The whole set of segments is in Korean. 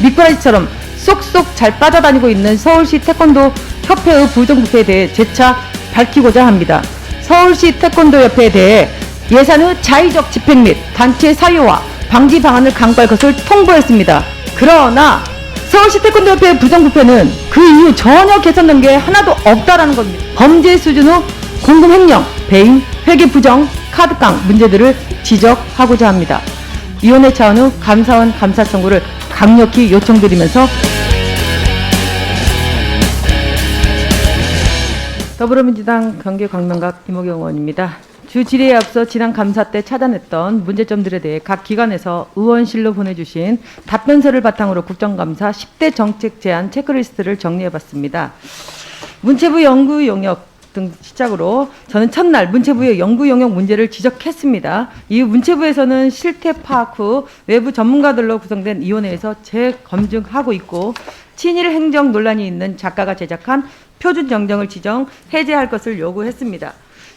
미꾸라지처럼 쏙쏙 잘 빠져다니고 있는 서울시 태권도 협회의 부정부패에 대해 재차 밝히고자 합니다. 서울시 태권도협회에 대해 예산의 자의적 집행 및 단체 사유와 방지 방안을 강구할 것을 통보했습니다. 그러나 서울시 태권도협회의 부정부패는 그 이후 전혀 개선된 게 하나도 없다라는 겁니다. 범죄 수준의 공금 횡령, 배임, 회계 부정, 카드깡 문제들을 지적하고자 합니다. 위원회 차원의 감사원 감사 청구를 강력히 요청드리면서 더불어민주당 경기 광명갑 김호경 의원입니다. 주 질의에 앞서 지난 감사 때 차단했던 문제점들에 대해 각 기관에서 의원실로 보내주신 답변서를 바탕으로 국정감사 10대 정책 제안 체크리스트를 정리해봤습니다. 문체부 연구 영역 등 시작으로 저는 첫날 문체부의 연구 영역 문제를 지적했습니다. 이후 문체부에서는 실태 파악 후 외부 전문가들로 구성된 위원회에서 재검증하고 있고 친일 행정 논란이 있는 작가가 제작한 표준 정정을 지정 해제할 것을 요구했습니다.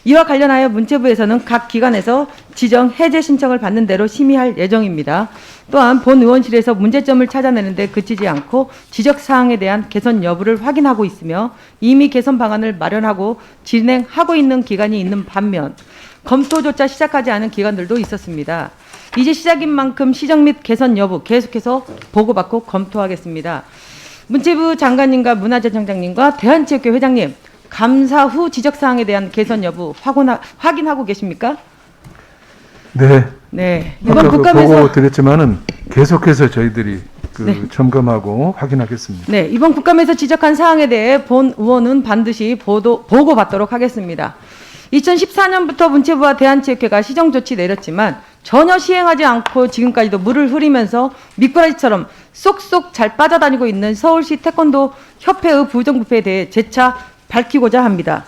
이와 관련하여 문체부에서는 각 기관에서 지정 해제 신청을 받는 대로 심의할 예정입니다. 또한 본 의원실에서 문제점을 찾아내는데 그치지 않고 지적사항에 대한 개선 여부를 확인하고 있으며 이미 개선 방안을 마련하고 진행하고 있는 기관이 있는 반면 검토조차 시작하지 않은 기관들도 있었습니다. 이제 시작인 만큼 시정 및 개선 여부 계속해서 보고받고 검토하겠습니다. 문체부 장관님과 문화재청장님과 대한체육회 회장님, 감사 후 지적사항에 대한 개선 여부 확인하고 계십니까? 네. 네. 이번 국감에서 보고 드렸지만은 계속해서 저희들이 점검하고 확인하겠습니다. 네. 이번 국감에서 지적한 사항에 대해 본 의원은 반드시 보고받도록 하겠습니다. 2014년부터 문체부와 대한체육회가 시정 조치 내렸지만 전혀 시행하지 않고 지금까지도 물을 흐리면서 미꾸라지처럼 쏙쏙 잘 빠져다니고 있는 서울시 태권도 협회의 부정부패에 대해 재차 밝히고자 합니다.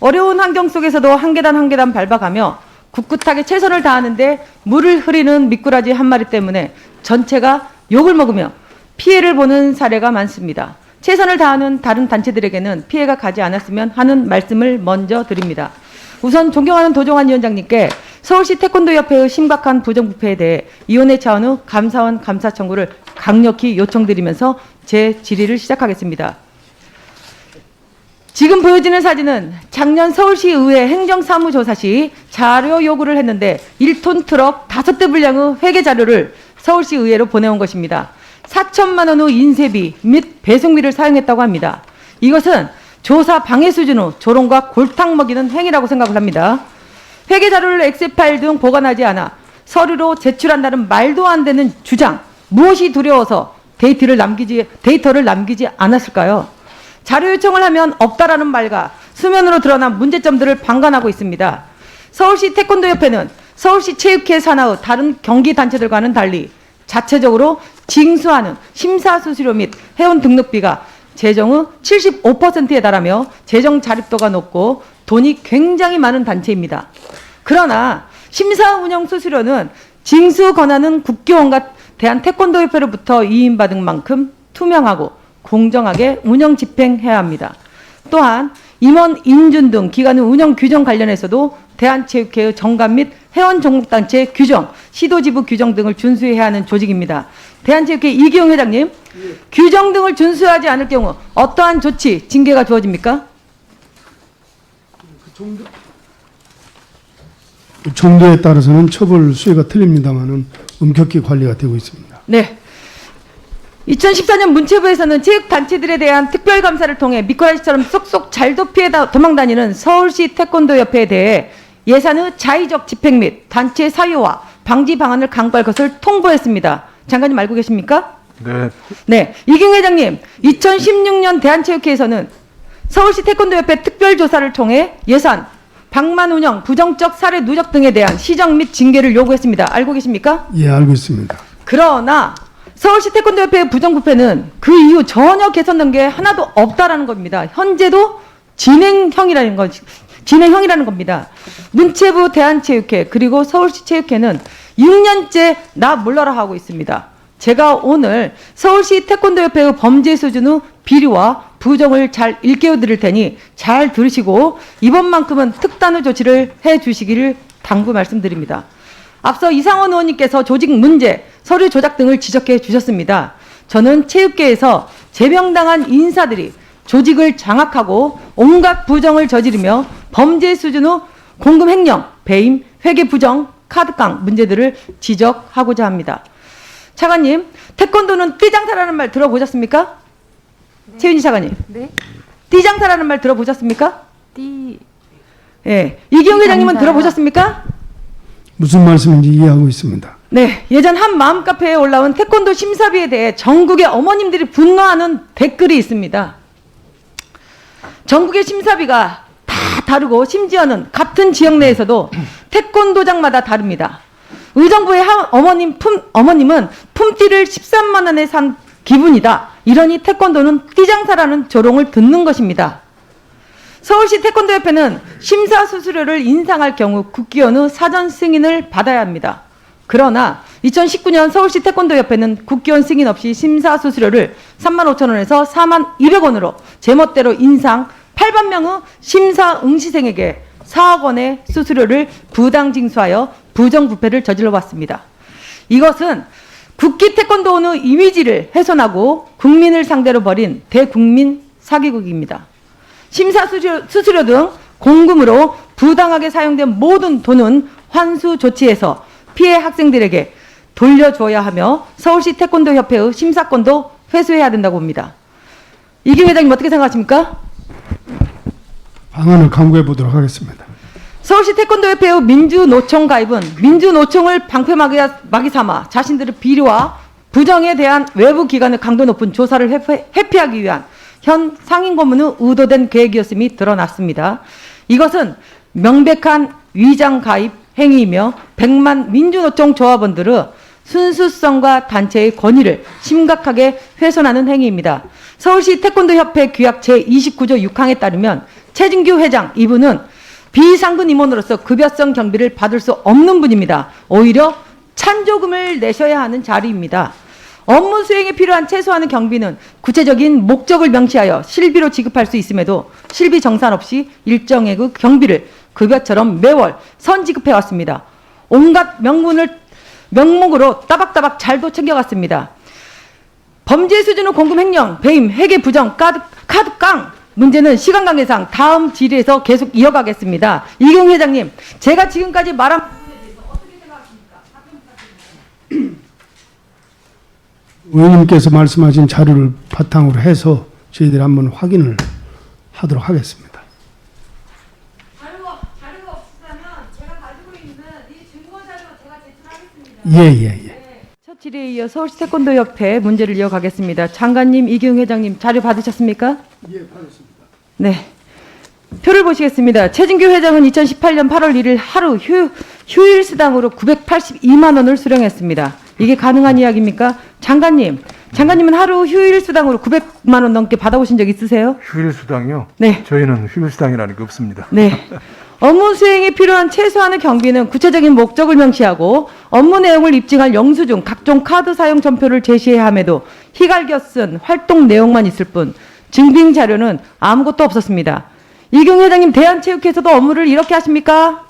어려운 환경 속에서도 한 계단 한 계단 밟아가며 꿋꿋하게 최선을 다하는데 물을 흐리는 미꾸라지 한 마리 때문에 전체가 욕을 먹으며 피해를 보는 사례가 많습니다. 최선을 다하는 다른 단체들에게는 피해가 가지 않았으면 하는 말씀을 먼저 드립니다. 우선 존경하는 도종환 위원장님께 서울시 태권도협회의 심각한 부정부패에 대해 위원회 차원의 감사원 감사 청구를 강력히 요청드리면서 제 질의를 시작하겠습니다. 지금 보여지는 사진은 작년 서울시의회 행정사무조사 시 자료 요구를 했는데 1톤 트럭 5대 분량의 회계 자료를 서울시의회로 보내온 것입니다. 4천만 원의 인쇄비 및 배송비를 사용했다고 합니다. 이것은 조사 방해 수준의 조롱과 골탕 먹이는 행위라고 생각을 합니다. 회계 자료를 엑셀 파일 등 보관하지 않아 서류로 제출한다는 말도 안 되는 주장, 무엇이 두려워서 데이터를 남기지 않았을까요? 자료 요청을 하면 없다라는 말과 수면으로 드러난 문제점들을 방관하고 있습니다. 서울시 태권도협회는 서울시 체육회 산하의 다른 경기단체들과는 달리 자체적으로 징수하는 심사수수료 및 회원 등록비가 재정의 75%에 달하며 재정 자립도가 높고 돈이 굉장히 많은 단체입니다. 그러나 심사 운영 수수료는 징수 권한은 국교원과 대한태권도협회로부터 위임받은 만큼 투명하고 공정하게 운영 집행해야 합니다. 또한 임원 인준 등 기관의 운영 규정 관련해서도 대한체육회의 정관 및 회원 종목단체 규정, 시도지부 규정 등을 준수해야 하는 조직입니다. 대한체육회 이기용 회장님, 규정 등을 준수하지 않을 경우 어떠한 조치, 징계가 주어집니까? 그 정도에 따라서는 처벌 수위가 틀립니다만은 엄격히 관리가 되고 있습니다. 네. 2014년 문체부에서는 체육단체들에 대한 특별감사를 통해 미꾸라지처럼 쏙쏙 잘도 피해 도망다니는 서울시 태권도협회에 대해 예산의 자의적 집행 및 단체 사유와 방지 방안을 강구할 것을 통보했습니다. 장관님 알고 계십니까? 네. 네. 이경 회장님, 2016년 대한체육회에서는 서울시 태권도협회 특별조사를 통해 예산, 방만 운영, 부정적 사례 누적 등에 대한 시정 및 징계를 요구했습니다. 알고 계십니까? 예, 알고 있습니다. 그러나 서울시 태권도협회의 부정부패는 그 이후 전혀 개선된 게 하나도 없다라는 겁니다. 현재도 진행형이라는 겁니다. 문체부 대한체육회 그리고 서울시 체육회는 6년째 나 몰라라 하고 있습니다. 제가 오늘 서울시 태권도협회의 범죄 수준의 비리와 부정을 잘 일깨워드릴 테니 잘 들으시고 이번만큼은 특단의 조치를 해주시기를 당부 말씀드립니다. 앞서 이상원 의원님께서 조직 문제, 서류 조작 등을 지적해 주셨습니다. 저는 체육계에서 제명당한 인사들이 조직을 장악하고 온갖 부정을 저지르며 범죄 수준의 공금 횡령, 배임, 회계 부정, 카드깡 문제들을 지적하고자 합니다. 차관님, 태권도는 띠장사라는 말 들어보셨습니까? 네. 최윤희 차관님. 네? 띠장사라는 말 들어보셨습니까? 띠 예. 이기영 회장님은 띠장사요. 들어보셨습니까? 무슨 말씀인지 이해하고 있습니다. 네. 예전 한 마음 카페에 올라온 태권도 심사비에 대해 전국의 어머님들이 분노하는 댓글이 있습니다. 전국의 심사비가 다 다르고 심지어는 같은 지역 내에서도 태권도장마다 다릅니다. 의정부의 어머님은 품띠를 13만 원에 산 기분이다. 이러니 태권도는 띠장사라는 조롱을 듣는 것입니다. 서울시 태권도협회는 심사 수수료를 인상할 경우 국기원의 사전 승인을 받아야 합니다. 그러나 2019년 서울시 태권도협회는 국기원 승인 없이 심사 수수료를 35,000원에서 42,200원으로 제멋대로 인상 8만 명의 심사 응시생에게 4억 원의 수수료를 부당 징수하여 부정부패를 저질러 왔습니다. 이것은 국기 태권도의 이미지를 훼손하고 국민을 상대로 벌인 대국민 사기극입니다. 심사 수수료 등 공금으로 부당하게 사용된 모든 돈은 환수 조치해서 피해 학생들에게 돌려줘야 하며 서울시 태권도협회의 심사권도 회수해야 된다고 봅니다. 이김 회장님 어떻게 생각하십니까? 방안을 강구해 보도록 하겠습니다. 서울시 태권도협회의 민주노총 가입은 민주노총을 방패막이 삼아 자신들의 비리와 부정에 대한 외부 기관의 강도 높은 조사를 회피하기 위한 현 상임고문의 의도된 계획이었음이 드러났습니다. 이것은 명백한 위장 가입 행위이며 100만 민주노총 조합원들의 순수성과 단체의 권위를 심각하게 훼손하는 행위입니다. 서울시 태권도협회 규약 제29조 6항에 따르면 최진규 회장 이분은 비상근 임원으로서 급여성 경비를 받을 수 없는 분입니다. 오히려 찬조금을 내셔야 하는 자리입니다. 업무 수행에 필요한 최소한의 경비는 구체적인 목적을 명시하여 실비로 지급할 수 있음에도 실비 정산 없이 일정액의 경비를 급여처럼 매월 선지급해 왔습니다. 온갖 명목으로 따박따박 잘도 챙겨갔습니다. 범죄 수준의 공금 횡령, 배임, 회계 부정, 카드깡 문제는 시간 관계상 다음 질의에서 계속 이어가겠습니다. 이경 회장님, 제가 지금까지 말한 부분에 대해서 어떻게 생각하십니까? 의원님께서 말씀하신 자료를 바탕으로 해서 저희들이 한번 확인을 하도록 하겠습니다. 자료가 없으면 제가 가지고 있는 이 증거 자료 제가 제출하겠습니다. 첫 질의에 이어 서울시 태권도협회 문제를 이어가겠습니다. 장관님, 이기용 회장님 자료 받으셨습니까? 예, 받았습니다. 네. 표를 보시겠습니다. 최진규 회장은 2018년 8월 1일 하루 휴일 수당으로 982만 원을 수령했습니다. 이게 가능한 이야기입니까? 장관님은 하루 휴일 수당으로 900만 원 넘게 받아오신 적 있으세요? 휴일 수당이요? 네. 저희는 휴일 수당이라는 게 없습니다. 네. 업무 수행에 필요한 최소한의 경비는 구체적인 목적을 명시하고 업무 내용을 입증할 영수증, 각종 카드 사용 전표를 제시해야 함에도 희갈겨 쓴 활동 내용만 있을 뿐 증빙 자료는 아무것도 없었습니다. 이경 회장님, 대한체육회에서도 업무를 이렇게 하십니까?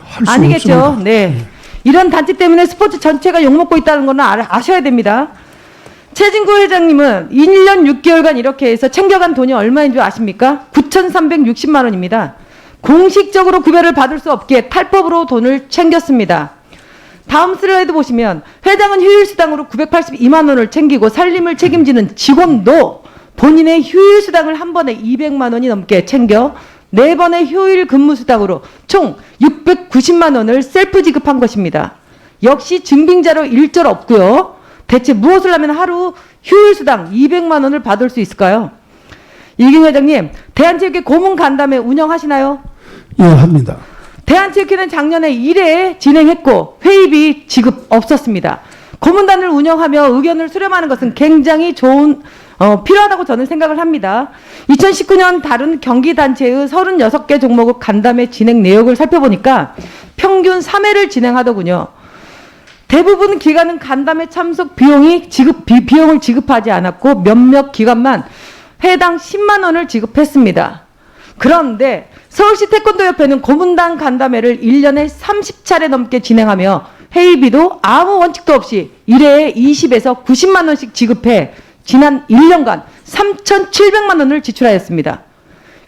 할 수 아니겠죠. 없습니다. 네. 이런 단체 때문에 스포츠 전체가 욕먹고 있다는 거는 아셔야 됩니다. 최진구 회장님은 1년 6개월간 이렇게 해서 챙겨간 돈이 얼마인 줄 아십니까? 9,360만 원입니다. 공식적으로 급여를 받을 수 없기에 탈법으로 돈을 챙겼습니다. 다음 슬라이드 보시면 회장은 휴일수당으로 982만 원을 챙기고 살림을 책임지는 직원도 본인의 휴일수당을 한 번에 200만 원이 넘게 챙겨 4번의 휴일 근무수당으로 총 690만 원을 셀프 지급한 것입니다. 역시 증빙자료 일절 없고요. 대체 무엇을 하면 하루 휴일수당 200만 원을 받을 수 있을까요? 이경 회장님, 대한체육회 고문 간담회 운영하시나요? 예, 합니다. 대한체육회는 작년에 1회 진행했고 회의비 지급 없었습니다. 고문단을 운영하며 의견을 수렴하는 것은 굉장히 필요하다고 저는 생각을 합니다. 2019년 다른 경기단체의 36개 종목의 간담회 진행 내역을 살펴보니까 평균 3회를 진행하더군요. 대부분 기관은 간담회 참석 비용을 지급하지 않았고 몇몇 기관만 회당 10만 원을 지급했습니다. 그런데 서울시 태권도협회는 고문단 간담회를 1년에 30차례 넘게 진행하며 회의비도 아무 원칙도 없이 1회에 20에서 90만 원씩 지급해 지난 1년간 3,700만 원을 지출하였습니다.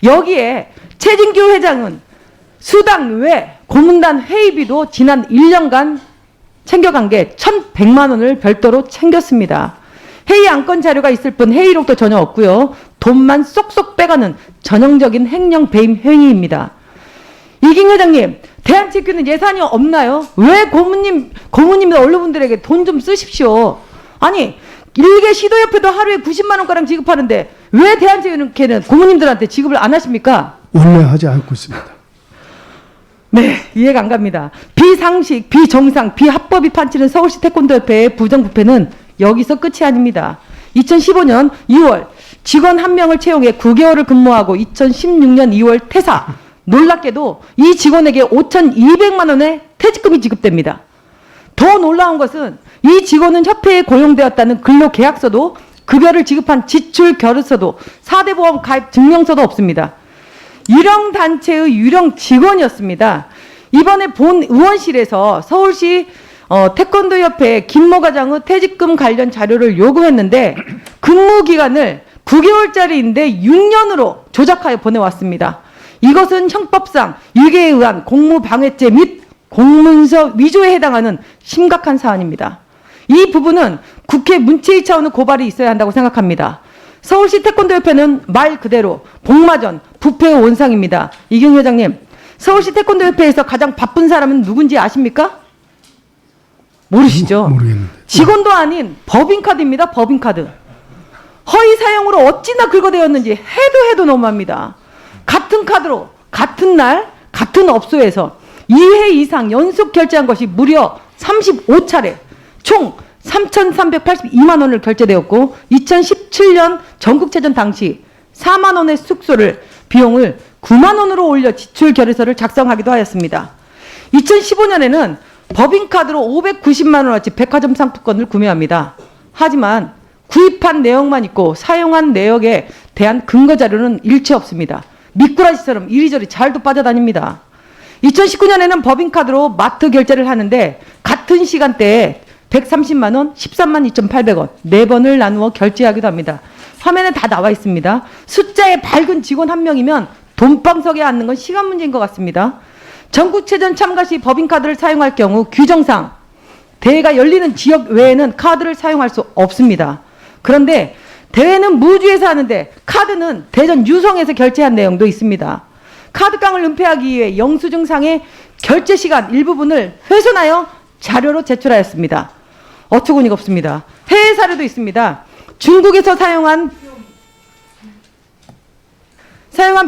여기에 최진규 회장은 수당 외 고문단 회의비도 지난 1년간 챙겨간 게 1,100만 원을 별도로 챙겼습니다. 회의 안건 자료가 있을 뿐 회의록도 전혀 없고요. 돈만 쏙쏙 빼가는 전형적인 횡령 배임 행위입니다. 이ging 회장님, 대한체육회는 예산이 없나요? 왜 고문님이나 언론분들에게 돈 좀 쓰십시오. 아니, 일개 시도협회도 하루에 90만 원가량 지급하는데 왜 대한체육회는 고문님들한테 지급을 안 하십니까? 원래 하지 않고 있습니다. 네, 이해가 안 갑니다. 비상식, 비정상, 비합법이 판치는 서울시 태권도협회의 부정부패는 여기서 끝이 아닙니다. 2015년 2월 직원 1명을 채용해 9개월을 근무하고 2016년 2월 퇴사. 놀랍게도 이 직원에게 5,200만 원의 퇴직금이 지급됩니다. 더 놀라운 것은 이 직원은 협회에 고용되었다는 근로계약서도 급여를 지급한 지출 결의서도 4대 보험 가입 증명서도 없습니다. 유령 단체의 유령 직원이었습니다. 이번에 본 의원실에서 서울시 태권도협회 김모 과장의 퇴직금 관련 자료를 요구했는데 근무 기간을 9개월짜리인데 6년으로 조작하여 보내왔습니다. 이것은 형법상 유괴에 의한 공무방해죄 및 공문서 위조에 해당하는 심각한 사안입니다. 이 부분은 국회 문체위 차원의 고발이 있어야 한다고 생각합니다. 서울시 태권도협회는 말 그대로 복마전, 부패의 원상입니다. 이경 회장님, 서울시 태권도협회에서 가장 바쁜 사람은 누군지 아십니까? 모르시죠? 모르겠는데. 직원도 아닌 법인카드입니다. 법인카드. 허위 사용으로 어찌나 긁어대었는지 해도 너무합니다. 같은 카드로 같은 날 같은 업소에서 2회 이상 연속 결제한 것이 무려 35차례 총 3,382만 원을 결제되었고 2017년 전국체전 당시 4만 원의 숙소를 비용을 9만 원으로 올려 지출 결의서를 작성하기도 하였습니다. 2015년에는 법인카드로 590만 원어치 백화점 상품권을 구매합니다. 하지만 구입한 내역만 있고 사용한 내역에 대한 근거 자료는 일체 없습니다. 미꾸라지처럼 이리저리 잘도 빠져다닙니다. 2019년에는 법인카드로 마트 결제를 하는데 같은 시간대에 130만 원, 13만 2,800원 4번을 나누어 결제하기도 합니다. 화면에 다 나와 있습니다. 숫자에 밝은 직원 1명이면 돈방석에 앉는 건 시간 문제인 것 같습니다. 전국체전 참가 시 법인카드를 사용할 경우 규정상 대회가 열리는 지역 외에는 카드를 사용할 수 없습니다. 그런데 대회는 무주에서 하는데 카드는 대전 유성에서 결제한 내용도 있습니다. 카드깡을 은폐하기 위해 영수증상의 결제 시간 일부분을 훼손하여 자료로 제출하였습니다. 어처구니가 없습니다. 해외 사례도 있습니다. 중국에서 사용한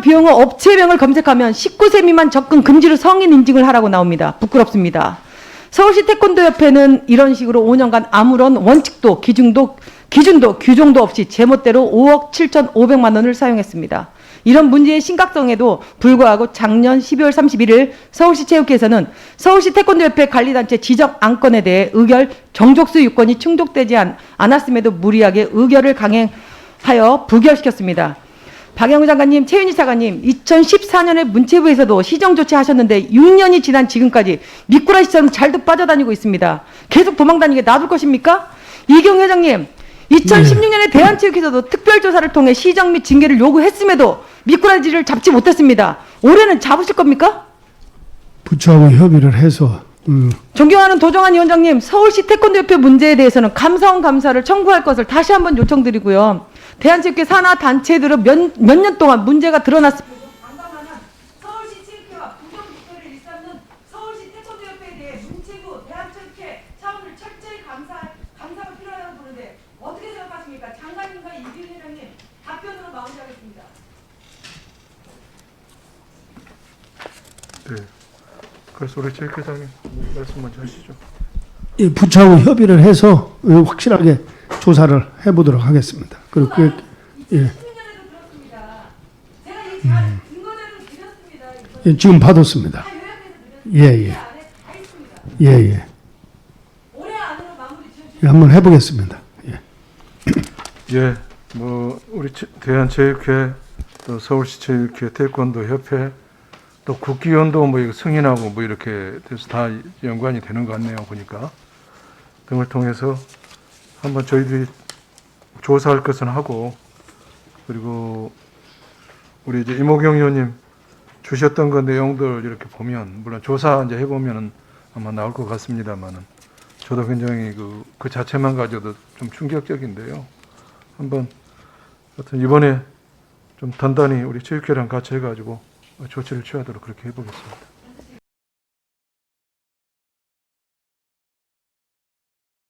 비용의 업체명을 검색하면 19세 미만 접근 금지로 성인 인증을 하라고 나옵니다. 부끄럽습니다. 서울시 태권도협회는 이런 식으로 5년간 아무런 원칙도 기준도 규정도 없이 제멋대로 5억 7,500만 원을 사용했습니다. 이런 문제의 심각성에도 불구하고 작년 12월 31일 서울시 체육회에서는 서울시 태권도협회 관리단체 지적 안건에 대해 의결 정족수 유권이 충족되지 않았음에도 무리하게 의결을 강행하여 부결시켰습니다. 박영우 장관님, 최윤희 차관님, 2014년에 문체부에서도 시정 조치하셨는데 6년이 지난 지금까지 미꾸라지처럼 잘도 빠져다니고 있습니다. 계속 도망다니게 놔둘 것입니까? 이경 회장님, 2016년에 대한체육회에서도 특별조사를 통해 시정 및 징계를 요구했음에도 미꾸라지를 잡지 못했습니다. 올해는 잡으실 겁니까? 부처하고 협의를 해서 존경하는 도정환 위원장님, 서울시 태권도협회 문제에 대해서는 감사원 감사를 청구할 것을 다시 한번 요청드리고요. 대한체육회 산하 단체들은 몇 년 동안 문제가 드러났습니다. 반감하는 서울시 체육회와 부정부패를 일삼는 서울시 태권도협회에 대해 문체부, 대한체육회 차원을 철저히 감사가 필요하다고 보는데 어떻게 생각하십니까? 장관님과 이규 회장님 답변으로 마무리하겠습니다. 네. 그래서 우리 체육회장님 말씀 먼저 하시죠. 이 부처하고 협의를 해서 확실하게 조사를 해보도록 하겠습니다. 그리고 그, 예. 예, 지금 받았습니다. 예. 예. 예, 한번 해보겠습니다. 예. 예, 뭐 우리 대한체육회 또 서울시 체육회 태권도 협회 또 국기원도 뭐 이거 승인하고 뭐 이렇게 돼서 다 연관이 되는 것 같네요. 보니까 등을 통해서 한번 저희들이 조사할 것은 하고, 그리고 우리 이제 이모경 의원님 주셨던 그 내용들 이렇게 보면, 물론 조사 이제 해보면은 아마 나올 것 같습니다만은, 저도 굉장히 그 자체만 가져도 좀 충격적인데요. 한번 하여튼 이번에 좀 단단히 우리 체육회랑 같이 해가지고 조치를 취하도록 그렇게 해보겠습니다.